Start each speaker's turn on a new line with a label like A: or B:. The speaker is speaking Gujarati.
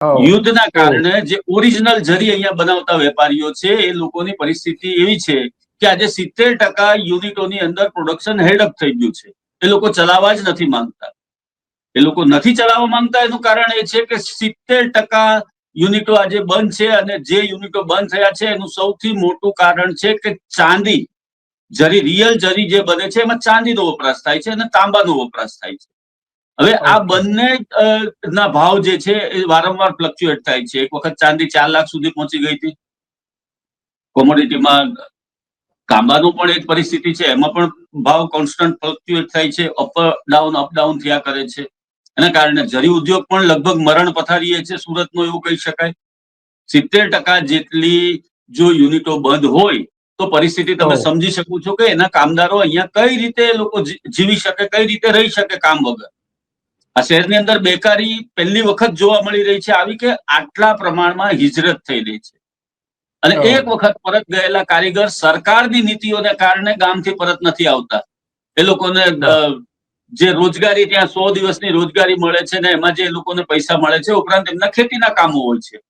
A: યુદ્ધના કારણે જે ઓરિજિનલ જરી અહીંયા બનાવતા વેપારીઓ છે એ લોકોની પરિસ્થિતિ એવી છે કે આજે 70% યુનિટોની અંદર પ્રોડક્શન હેડઅપ થઈ ગયું છે. એ લોકો ચલાવવા જ નથી માંગતા. એ લોકો નથી ચલાવવા માંગતા એનું કારણ એ છે કે 70% યુનિટો આજે બંધ છે અને જે યુનિટો બંધ થયા છે એનું સૌથી મોટું કારણ છે કે ચાંદી જરી રિયલ જરી જે બને છે એમાં ચાંદીનો વપરાશ થાય છે અને તાંબાનો વપરાશ થાય છે. હવે આ બંને ના ભાવ જે છે એ વારંવાર ફ્લક્ચ્યુએટ થાય છે. એક વખત ચાંદી 4 લાખ સુધી પહોંચી ગઈ હતી કોમોડિટીમાં. તાંબાનો પણ એક પરિસ્થિતિ છે, એમાં પણ ભાવ કોન્સ્ટન્ટ ફ્લક્ચ્યુએટ થાય છે, અપ ડાઉન થયા કરે છે. એના કારણે જરી ઉદ્યોગ પણ લગભગ મરણ પથારીએ છે સુરતનો, એવું કહી શકાય. 70% જેટલી જો યુનિટો બંધ હોય તો પરિસ્થિતિ તમે સમજી શકો છો કે એના કામદારો અહીંયા કઈ રીતે લોકો જીવી શકે, કઈ રીતે રહી શકે કામ વગર. આ શહેરની અંદર બેકારી પહેલી વખત જોવા મળી રહી છે આવી કે આટલા પ્રમાણમાં હિજરત થઈ રહી છે. અને એક વખત પરત ગયેલા કારીગર સરકારની નીતિઓને કારણે ગામથી પરત નથી આવતા. એ લોકોને જે રોજગારી ત્યાં 100 દિવસની રોજગારી મળે છે ને એમાં જે લોકોને પૈસા મળે છે ઉપરાંત એમના ખેતીના કામો હોય છે.